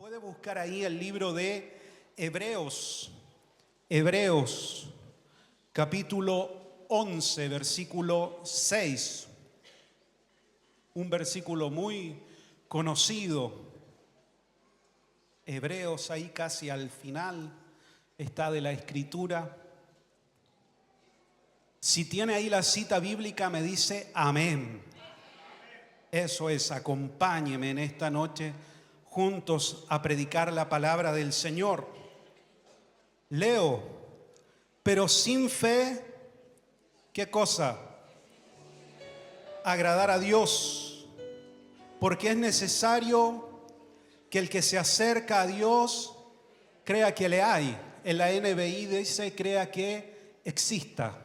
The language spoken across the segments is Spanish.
Puede buscar ahí el libro de Hebreos, capítulo 11, versículo 6. Un versículo muy conocido. Hebreos, ahí casi al final está de la Escritura. Si tiene ahí la cita bíblica, me dice amén. Eso es, acompáñeme en esta noche juntos a predicar la palabra del Señor. Leo, pero sin fe, ¿qué cosa? Agradar a Dios, porque es necesario que el que se acerca a Dios crea que le hay. En la NBI dice crea que exista,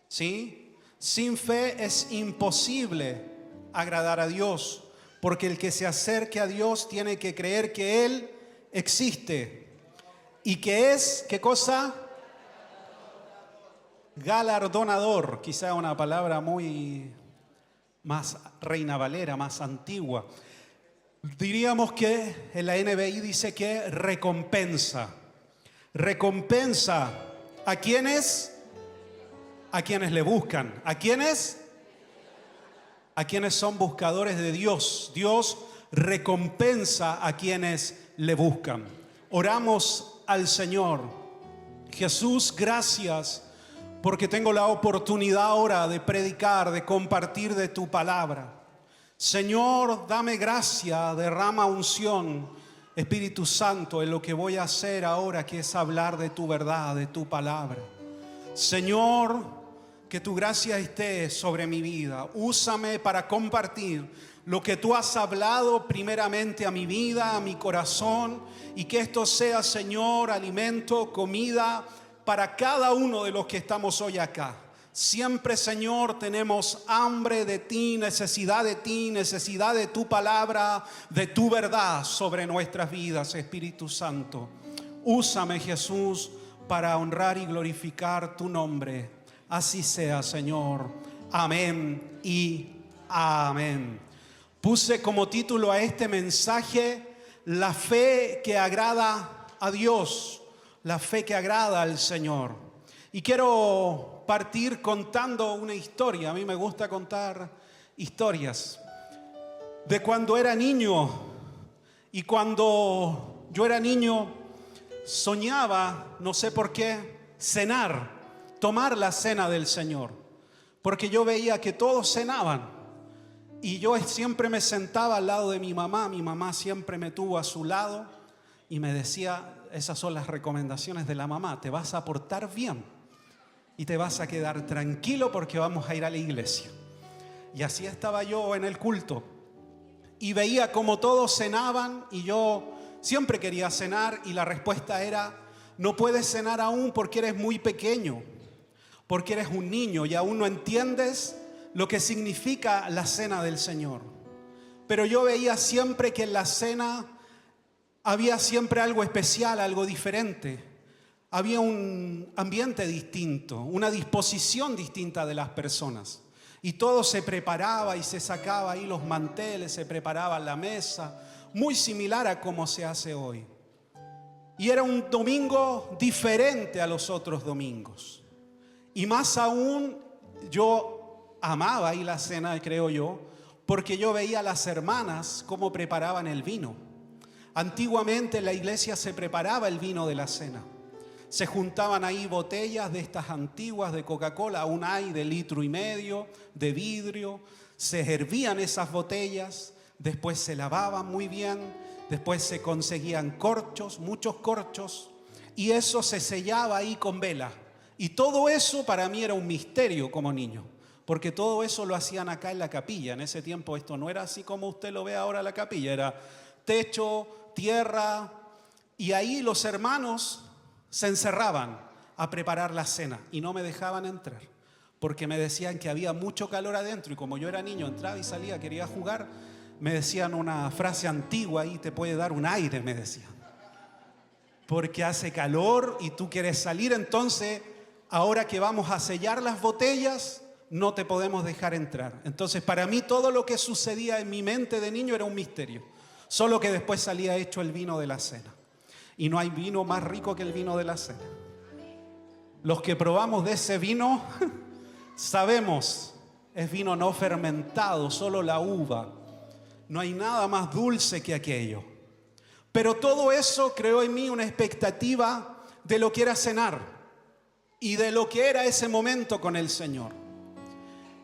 ¿sí? Sin fe es imposible agradar a Dios, porque el que se acerque a Dios tiene que creer que Él existe y que es, ¿qué cosa? Galardonador, quizá una palabra muy más Reina Valera, más antigua. Diríamos que en la NBI dice que recompensa. Recompensa a quienes le buscan. ¿A quiénes? A quienes son buscadores de Dios. Dios recompensa a quienes le buscan. Oramos al Señor. Jesús, gracias porque tengo la oportunidad ahora de predicar, de compartir de tu palabra. Señor, dame gracia, derrama unción, Espíritu Santo, en lo que voy a hacer ahora, que es hablar de tu verdad, de tu palabra. Señor, que tu gracia esté sobre mi vida. Úsame para compartir lo que tú has hablado primeramente a mi vida, a mi corazón, y que esto sea, Señor, alimento, comida para cada uno de los que estamos hoy acá. Siempre, Señor, tenemos hambre de ti, necesidad de tu palabra, de tu verdad sobre nuestras vidas, Espíritu Santo. Úsame, Jesús, para honrar y glorificar tu nombre. Así sea, Señor. Amén y amén. Puse como título a este mensaje: la fe que agrada a Dios, la fe que agrada al Señor. Y quiero partir contando una historia. A mí me gusta contar historias de cuando era niño. Y cuando yo era niño soñaba, no sé por qué, tomar la cena del Señor, porque yo veía que todos cenaban y yo siempre me sentaba al lado de mi mamá siempre me tuvo a su lado y me decía, esas son las recomendaciones de la mamá: te vas a portar bien y te vas a quedar tranquilo porque vamos a ir a la iglesia. Y así estaba yo en el culto y veía como todos cenaban y yo siempre quería cenar, y la respuesta era: no puedes cenar aún porque eres muy pequeño, porque eres un niño y aún no entiendes lo que significa la cena del Señor. Pero yo veía siempre que en la cena había siempre algo especial, algo diferente. Había un ambiente distinto, una disposición distinta de las personas. Y todo se preparaba y se sacaba ahí los manteles, se preparaba la mesa, muy similar a como se hace hoy. Y era un domingo diferente a los otros domingos. Y más aún, yo amaba ahí la cena, creo yo, porque yo veía a las hermanas cómo preparaban el vino. Antiguamente en la iglesia se preparaba el vino de la cena. Se juntaban ahí botellas de estas antiguas de Coca-Cola, aún hay de 1,5 litros, de vidrio. Se hervían esas botellas, después se lavaban muy bien, después se conseguían corchos, muchos corchos, y eso se sellaba ahí con vela. Y todo eso para mí era un misterio como niño, porque todo eso lo hacían acá en la capilla. En ese tiempo esto no era así como usted lo ve ahora la capilla, era techo, tierra, y ahí los hermanos se encerraban a preparar la cena y no me dejaban entrar, porque me decían que había mucho calor adentro, y como yo era niño, entraba y salía, quería jugar, me decían una frase antigua ahí: te puede dar un aire, me decían, porque hace calor y tú quieres salir, entonces ahora que vamos a sellar las botellas no te podemos dejar entrar. Entonces para mí todo lo que sucedía en mi mente de niño era un misterio. Solo que después salía hecho el vino de la cena. Y no hay vino más rico que el vino de la cena. Los que probamos de ese vino sabemos, es vino no fermentado, solo la uva. No hay nada más dulce que aquello. Pero todo eso creó en mí una expectativa de lo que era cenar y de lo que era ese momento con el Señor.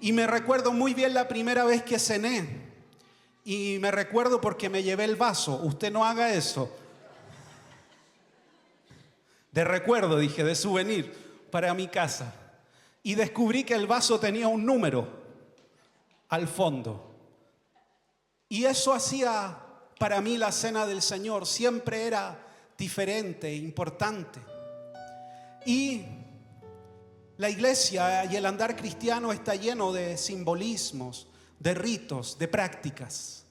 Y me recuerdo muy bien la primera vez que cené. Y me recuerdo porque me llevé el vaso. Usted no haga eso. De recuerdo, dije, de souvenir para mi casa. Y descubrí que el vaso tenía un número al fondo. Y eso hacía para mí la cena del Señor. Siempre era diferente, importante. Y la iglesia y el andar cristiano está lleno de simbolismos, de ritos, de prácticas.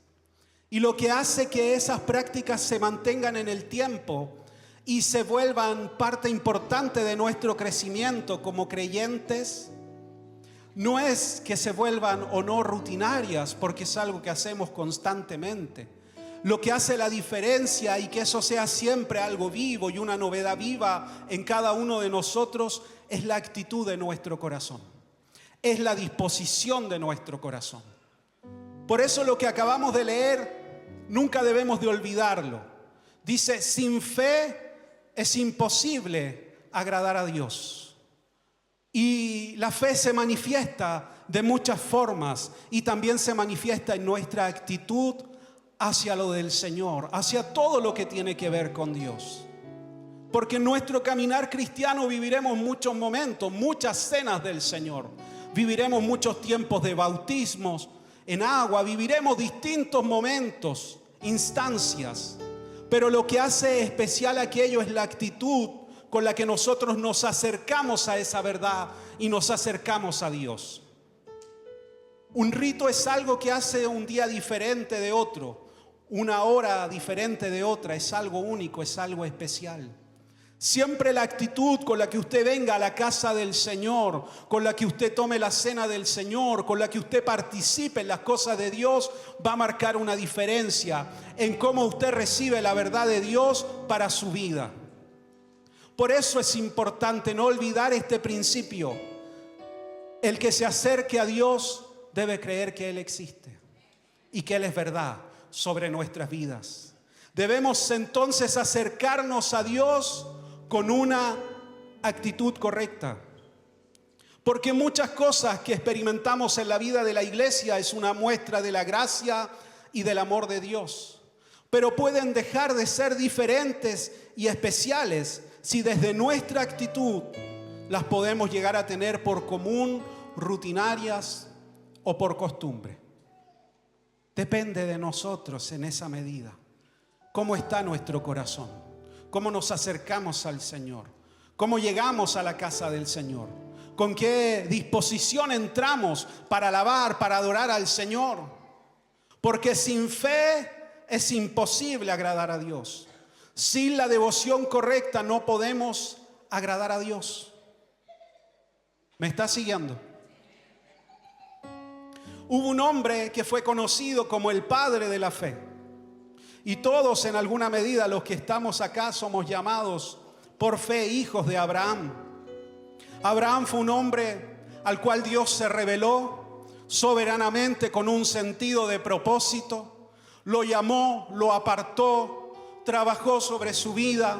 Y lo que hace que esas prácticas se mantengan en el tiempo y se vuelvan parte importante de nuestro crecimiento como creyentes, no es que se vuelvan o no rutinarias, porque es algo que hacemos constantemente. Lo que hace la diferencia y que eso sea siempre algo vivo y una novedad viva en cada uno de nosotros es la actitud de nuestro corazón. Es la disposición de nuestro corazón. Por eso lo que acabamos de leer nunca debemos de olvidarlo. Dice, sin fe es imposible agradar a Dios. Y la fe se manifiesta de muchas formas y también se manifiesta en nuestra actitud hacia lo del Señor, hacia todo lo que tiene que ver con Dios. Porque en nuestro caminar cristiano viviremos muchos momentos, muchas cenas del Señor. Viviremos muchos tiempos de bautismos en agua, viviremos distintos momentos, instancias. Pero lo que hace especial aquello es la actitud con la que nosotros nos acercamos a esa verdad y nos acercamos a Dios. Un rito es algo que hace un día diferente de otro, una hora diferente de otra, es algo único, es algo especial. Siempre la actitud con la que usted venga a la casa del Señor, con la que usted tome la cena del Señor, con la que usted participe en las cosas de Dios, va a marcar una diferencia en cómo usted recibe la verdad de Dios para su vida. Por eso es importante no olvidar este principio. El que se acerque a Dios debe creer que Él existe y que Él es verdad sobre nuestras vidas. Debemos entonces acercarnos a Dios con una actitud correcta. Porque muchas cosas que experimentamos en la vida de la iglesia es una muestra de la gracia y del amor de Dios. Pero pueden dejar de ser diferentes y especiales si desde nuestra actitud las podemos llegar a tener por común, rutinarias o por costumbre. Depende de nosotros en esa medida. ¿Cómo está nuestro corazón? ¿Cómo nos acercamos al Señor? ¿Cómo llegamos a la casa del Señor? ¿Con qué disposición entramos para alabar, para adorar al Señor? Porque sin fe es imposible agradar a Dios. Sin la devoción correcta no podemos agradar a Dios. ¿Me está siguiendo? Hubo un hombre que fue conocido como el padre de la fe. Y todos en alguna medida los que estamos acá somos llamados por fe hijos de Abraham. Abraham fue un hombre al cual Dios se reveló soberanamente con un sentido de propósito. Lo llamó, lo apartó, trabajó sobre su vida,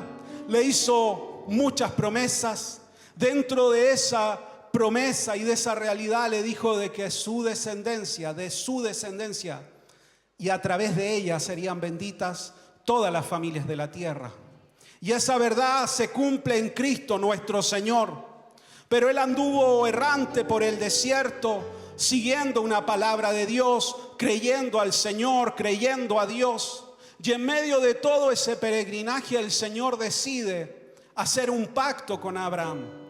le hizo muchas promesas. Dentro de esa promesa y de esa realidad le dijo de que de su descendencia, y a través de ella serían benditas todas las familias de la tierra. Y esa verdad se cumple en Cristo nuestro Señor. Pero él anduvo errante por el desierto, siguiendo una palabra de Dios, creyendo al Señor, creyendo a Dios. Y en medio de todo ese peregrinaje el Señor decide hacer un pacto con Abraham.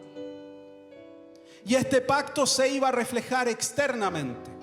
Y este pacto se iba a reflejar externamente.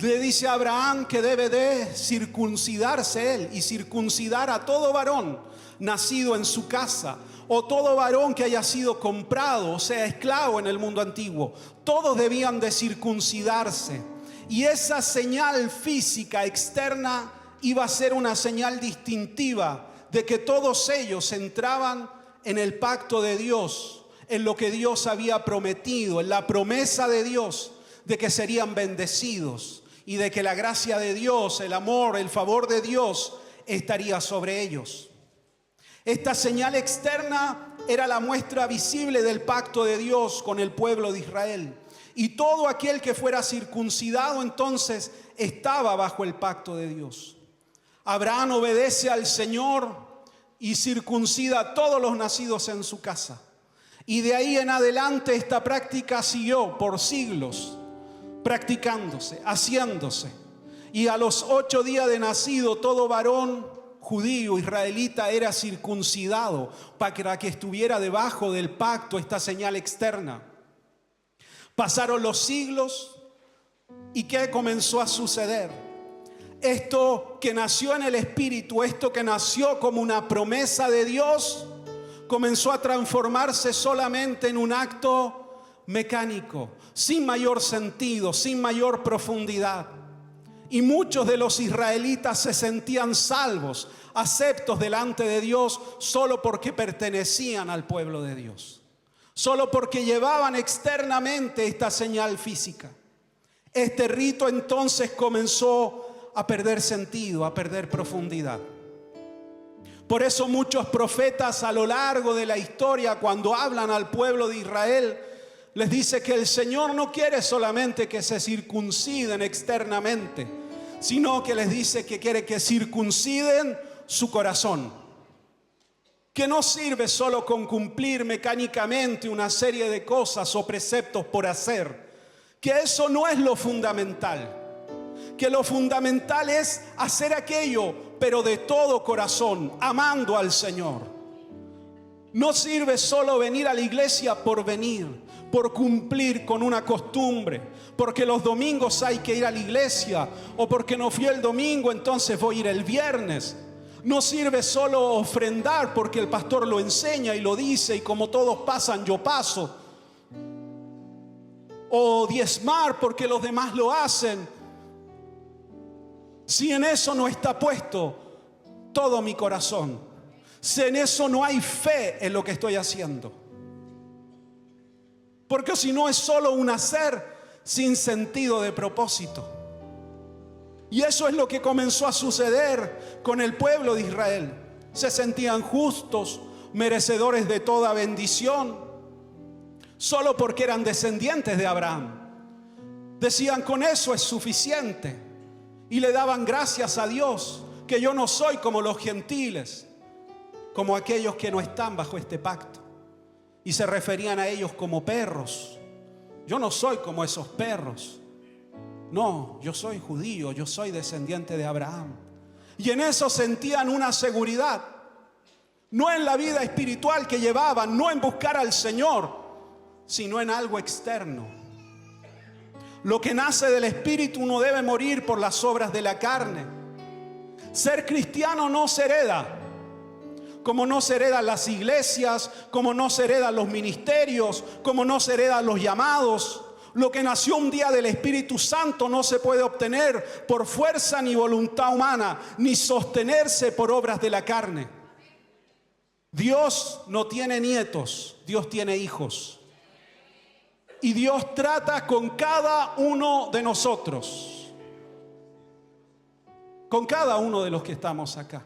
Le dice a Abraham que debe de circuncidarse él y circuncidar a todo varón nacido en su casa o todo varón que haya sido comprado, o sea, esclavo en el mundo antiguo. Todos debían de circuncidarse. Y esa señal física externa iba a ser una señal distintiva de que todos ellos entraban en el pacto de Dios, en lo que Dios había prometido, en la promesa de Dios de que serían bendecidos y de que la gracia de Dios, el amor, el favor de Dios estaría sobre ellos. Esta señal externa era la muestra visible del pacto de Dios con el pueblo de Israel. Y todo aquel que fuera circuncidado entonces estaba bajo el pacto de Dios. Abraham obedece al Señor y circuncida a todos los nacidos en su casa. Y de ahí en adelante esta práctica siguió por siglos, practicándose, haciéndose. Y a los 8 días de nacido, todo varón judío, israelita, era circuncidado para que estuviera debajo del pacto, esta señal externa. Pasaron los siglos y ¿qué comenzó a suceder? Esto que nació en el Espíritu, esto que nació como una promesa de Dios, comenzó a transformarse solamente en un acto mecánico, sin mayor sentido, sin mayor profundidad. Y muchos de los israelitas se sentían salvos, aceptos delante de Dios, solo porque pertenecían al pueblo de Dios, solo porque llevaban externamente esta señal física. Este rito entonces comenzó a perder sentido, a perder profundidad. Por eso muchos profetas a lo largo de la historia, cuando hablan al pueblo de Israel, les dice que el Señor no quiere solamente que se circunciden externamente, sino que les dice que quiere que circunciden su corazón. Que no sirve solo con cumplir mecánicamente una serie de cosas o preceptos por hacer. Que eso no es lo fundamental. Que lo fundamental es hacer aquello, pero de todo corazón, amando al Señor. No sirve solo venir a la iglesia por venir, por cumplir con una costumbre, porque los domingos hay que ir a la iglesia, o porque no fui el domingo, entonces voy a ir el viernes. No sirve solo ofrendar porque el pastor lo enseña y lo dice, y como todos pasan, yo paso. O diezmar porque los demás lo hacen. Si en eso no está puesto todo mi corazón, si en eso no hay fe en lo que estoy haciendo, porque si no es solo un hacer sin sentido de propósito. Y eso es lo que comenzó a suceder con el pueblo de Israel. Se sentían justos, merecedores de toda bendición, solo porque eran descendientes de Abraham. Decían, con eso es suficiente. Y le daban gracias a Dios, que yo no soy como los gentiles, como aquellos que no están bajo este pacto. Y se referían a ellos como perros. Yo no soy como esos perros. No, yo soy judío, yo soy descendiente de Abraham. Y en eso sentían una seguridad. No en la vida espiritual que llevaban, no en buscar al Señor, sino en algo externo. Lo que nace del Espíritu no debe morir por las obras de la carne. Ser cristiano no se hereda, como no se heredan las iglesias, como no se heredan los ministerios, como no se heredan los llamados. Lo que nació un día del Espíritu Santo no se puede obtener por fuerza ni voluntad humana, ni sostenerse por obras de la carne. Dios no tiene nietos, Dios tiene hijos. Y Dios trata con cada uno de nosotros, con cada uno de los que estamos acá.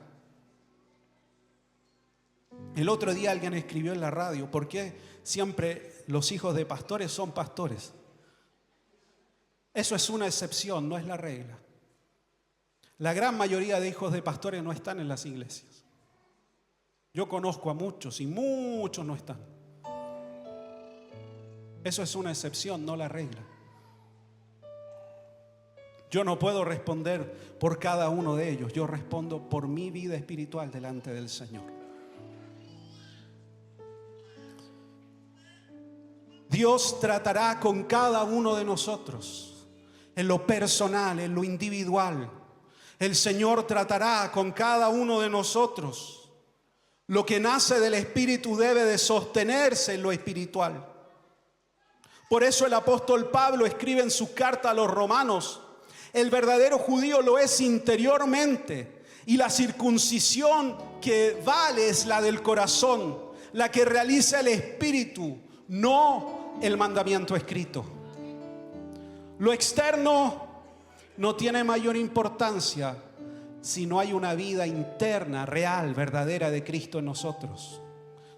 El otro día alguien escribió en la radio, ¿por qué siempre los hijos de pastores son pastores? Eso es una excepción, no es la regla. La gran mayoría de hijos de pastores no están en las iglesias. Yo conozco a muchos y muchos no están. Eso es una excepción, no la regla. Yo no puedo responder por cada uno de ellos. Yo respondo por mi vida espiritual delante del Señor. Dios tratará con cada uno de nosotros en lo personal, en lo individual. El Señor tratará con cada uno de nosotros. Lo que nace del Espíritu debe de sostenerse en lo espiritual. Por eso el apóstol Pablo escribe en su carta a los romanos: El verdadero judío lo es interiormente. Y la circuncisión que vale es la del corazón, la que realiza el espíritu, no el mandamiento escrito. Lo externo no tiene mayor importancia si no hay una vida interna, real, verdadera de Cristo en nosotros.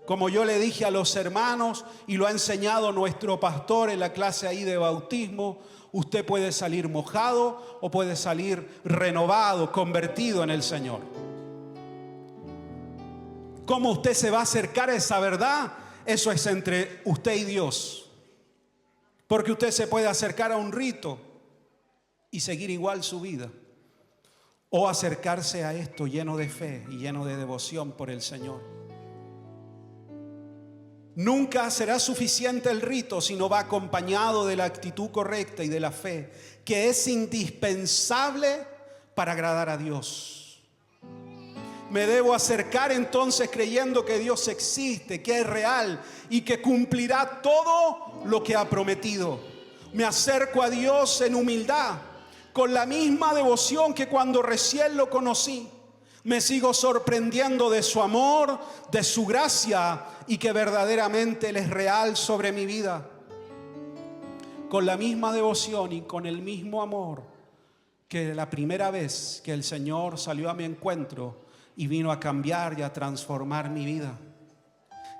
Como yo le dije a los hermanos y lo ha enseñado nuestro pastor en la clase ahí de bautismo, usted puede salir mojado o puede salir renovado, convertido en el Señor. ¿Cómo usted se va a acercar a esa verdad? Eso es entre usted y Dios. Porque usted se puede acercar a un rito y seguir igual su vida. O acercarse a esto lleno de fe y lleno de devoción por el Señor. Nunca será suficiente el rito si no va acompañado de la actitud correcta y de la fe, que es indispensable para agradar a Dios. Me debo acercar entonces creyendo que Dios existe, que es real y que cumplirá todo lo que ha prometido. Me acerco a Dios en humildad, con la misma devoción que cuando recién lo conocí. Me sigo sorprendiendo de su amor, de su gracia y que verdaderamente Él es real sobre mi vida. Con la misma devoción y con el mismo amor que la primera vez que el Señor salió a mi encuentro y vino a cambiar y a transformar mi vida.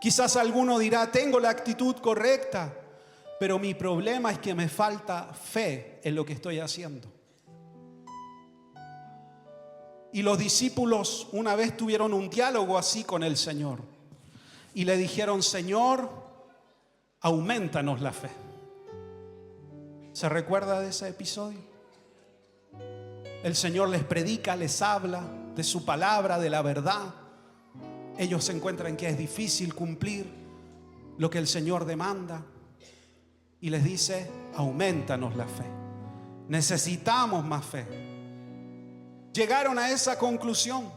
Quizás alguno dirá, tengo la actitud correcta, pero mi problema es que me falta fe en lo que estoy haciendo. Y los discípulos una vez tuvieron un diálogo así con el Señor. Y le dijeron, Señor, aumentanos la fe. ¿Se recuerda de ese episodio? El Señor les predica, les habla de su palabra, de la verdad. Ellos se encuentran que es difícil cumplir lo que el Señor demanda. Y les dice, aumentanos la fe. Necesitamos más fe. Llegaron a esa conclusión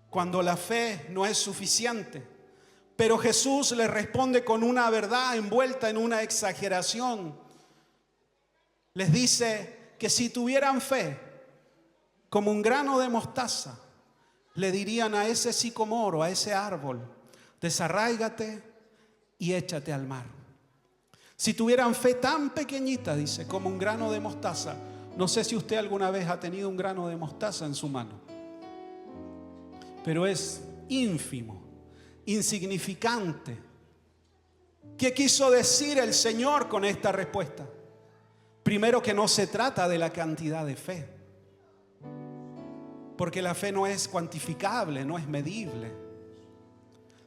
cuando la fe no es suficiente. Pero Jesús les responde con una verdad envuelta en una exageración. Les dice que si tuvieran fe como un grano de mostaza, le dirían a ese sicomoro, a ese árbol, desarráigate y échate al mar. Si tuvieran fe tan pequeñita, dice, como un grano de mostaza. No sé si usted alguna vez ha tenido un grano de mostaza en su mano, pero es ínfimo, insignificante. ¿Qué quiso decir el Señor con esta respuesta? Primero, que no se trata de la cantidad de fe, porque la fe no es cuantificable, no es medible,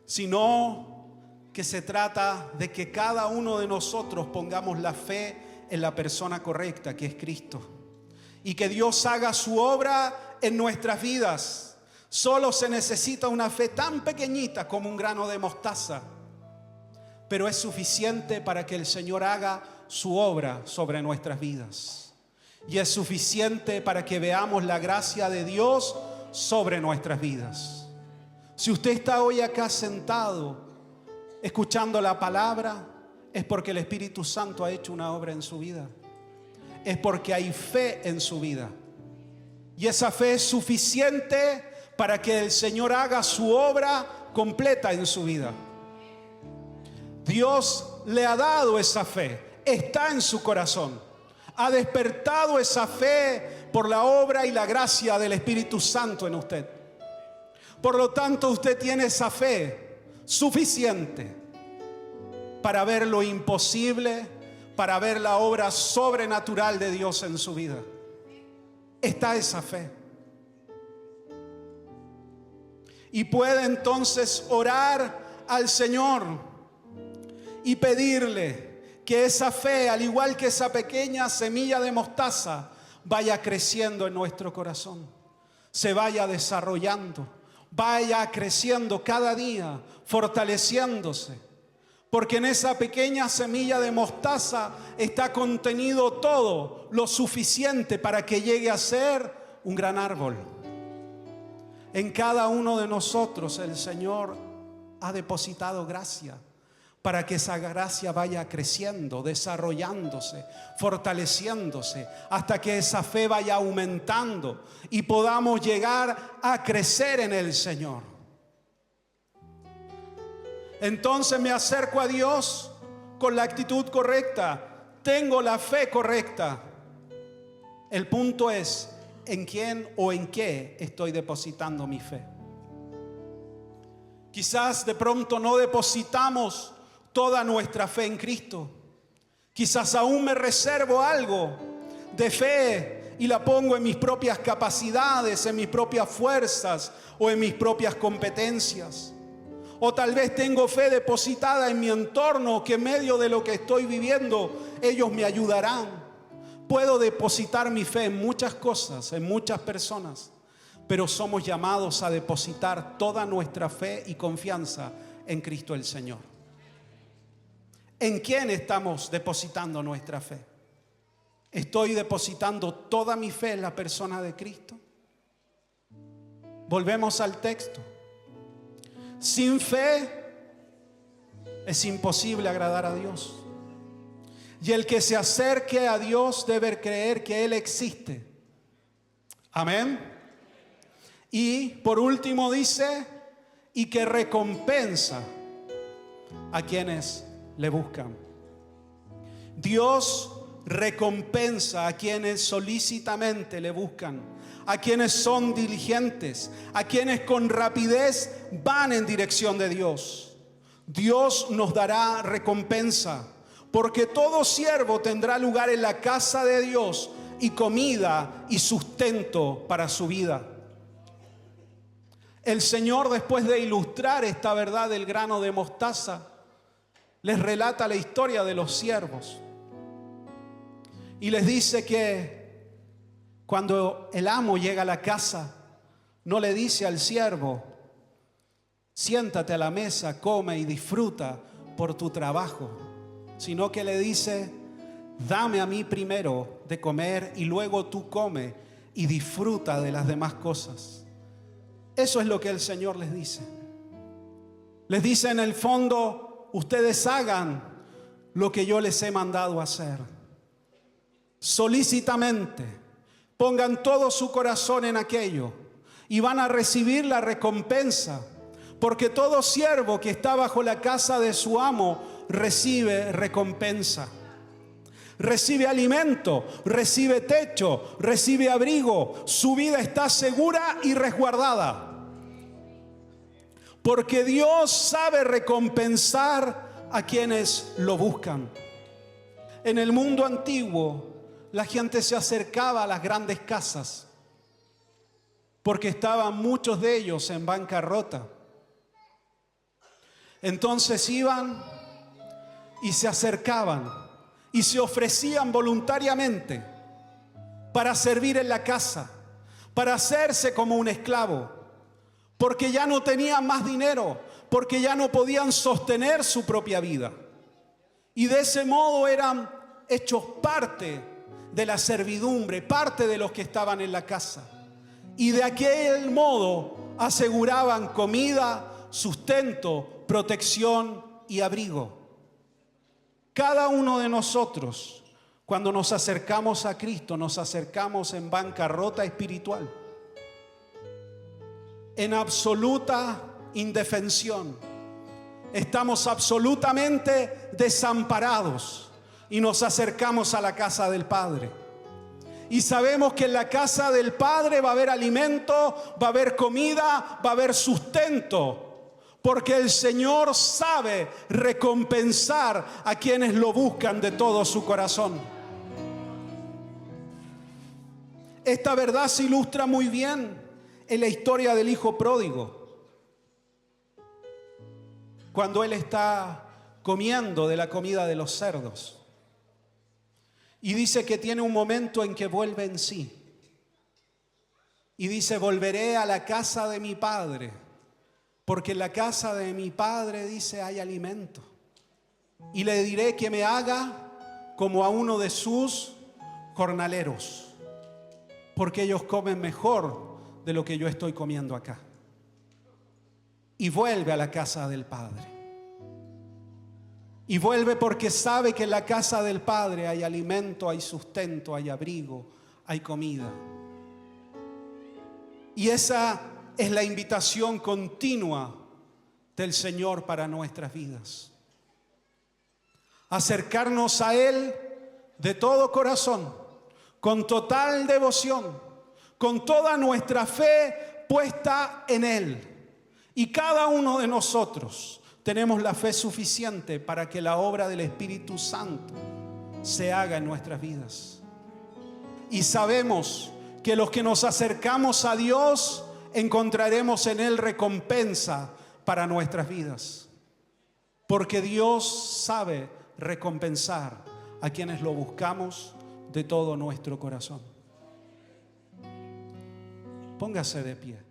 sino que se trata de que cada uno de nosotros pongamos la fe en la persona correcta, que es Cristo. Y que Dios haga su obra en nuestras vidas. Solo se necesita una fe tan pequeñita como un grano de mostaza, pero es suficiente para que el Señor haga su obra sobre nuestras vidas. Y es suficiente para que veamos la gracia de Dios sobre nuestras vidas. Si usted está hoy acá sentado, escuchando la palabra, es porque el Espíritu Santo ha hecho una obra en su vida. Es porque hay fe en su vida. Y esa fe es suficiente para que el Señor haga su obra completa en su vida. Dios le ha dado esa fe. Está en su corazón. Ha despertado esa fe por la obra y la gracia del Espíritu Santo en usted. Por lo tanto, usted tiene esa fe suficiente para ver lo imposible, para ver la obra sobrenatural de Dios en su vida. Está esa fe. Y puede entonces orar al Señor y pedirle que esa fe, al igual que esa pequeña semilla de mostaza, vaya creciendo en nuestro corazón, se vaya desarrollando, vaya creciendo cada día, fortaleciéndose. Porque en esa pequeña semilla de mostaza está contenido todo lo suficiente para que llegue a ser un gran árbol. En cada uno de nosotros el Señor ha depositado gracia para que esa gracia vaya creciendo, desarrollándose, fortaleciéndose, hasta que esa fe vaya aumentando y podamos llegar a crecer en el Señor. Entonces me acerco a Dios con la actitud correcta, tengo la fe correcta. El punto es en quién o en qué estoy depositando mi fe. Quizás de pronto no depositamos toda nuestra fe en Cristo. Quizás aún me reservo algo de fe y la pongo en mis propias capacidades, en mis propias fuerzas o en mis propias competencias. O tal vez tengo fe depositada en mi entorno, que en medio de lo que estoy viviendo ellos me ayudarán. Puedo depositar mi fe en muchas cosas, en muchas personas, pero somos llamados a depositar toda nuestra fe y confianza en Cristo el Señor. ¿En quién estamos depositando nuestra fe? ¿Estoy depositando toda mi fe en la persona de Cristo? Volvemos al texto. Sin fe es imposible agradar a Dios. Y el que se acerque a Dios debe creer que Él existe. Amén. Y por último dice, y que recompensa a quienes le buscan. Dios recompensa a quienes solícitamente le buscan, a quienes son diligentes, a quienes con rapidez van en dirección de Dios. Dios nos dará recompensa, porque todo siervo tendrá lugar en la casa de Dios y comida y sustento para su vida. El Señor, después de ilustrar esta verdad del grano de mostaza, les relata la historia de los siervos y les dice que cuando el amo llega a la casa, no le dice al siervo: siéntate a la mesa, come y disfruta por tu trabajo, sino que le dice: dame a mí primero de comer y luego tú come y disfruta de las demás cosas. Eso es lo que el Señor les dice. Les dice en el fondo: ustedes hagan lo que yo les he mandado hacer. Solícitamente, pongan todo su corazón en aquello y van a recibir la recompensa, porque todo siervo que está bajo la casa de su amo recibe recompensa. Recibe alimento, recibe techo, recibe abrigo. Su vida está segura y resguardada, porque Dios sabe recompensar a quienes lo buscan. En el mundo antiguo, la gente se acercaba a las grandes casas porque estaban muchos de ellos en bancarrota. Entonces iban y se acercaban y se ofrecían voluntariamente para servir en la casa, para hacerse como un esclavo, porque ya no tenían más dinero, porque ya no podían sostener su propia vida. Y de ese modo eran hechos parte de la servidumbre, parte de los que estaban en la casa. Y de aquel modo aseguraban comida, sustento, protección y abrigo. Cada uno de nosotros, cuando nos acercamos a Cristo, nos acercamos en bancarrota espiritual, en absoluta indefensión. Estamos absolutamente desamparados y nos acercamos a la casa del Padre. Y sabemos que en la casa del Padre va a haber alimento, va a haber comida, va a haber sustento, porque el Señor sabe recompensar a quienes lo buscan de todo su corazón. Esta verdad se ilustra muy bien en la historia del hijo pródigo, cuando él está comiendo de la comida de los cerdos. Y dice que tiene un momento en que vuelve en sí. Y dice: volveré a la casa de mi padre, porque en la casa de mi padre, dice, hay alimento. Y le diré que me haga como a uno de sus jornaleros, porque ellos comen mejor de lo que yo estoy comiendo acá. Y vuelve a la casa del Padre. Y vuelve porque sabe que en la casa del Padre hay alimento, hay sustento, hay abrigo, hay comida. Y esa es la invitación continua del Señor para nuestras vidas. Acercarnos a Él de todo corazón, con total devoción, con toda nuestra fe puesta en Él. Y cada uno de nosotros tenemos la fe suficiente para que la obra del Espíritu Santo se haga en nuestras vidas. Y sabemos que los que nos acercamos a Dios encontraremos en Él recompensa para nuestras vidas. Porque Dios sabe recompensar a quienes lo buscamos de todo nuestro corazón. Póngase de pie.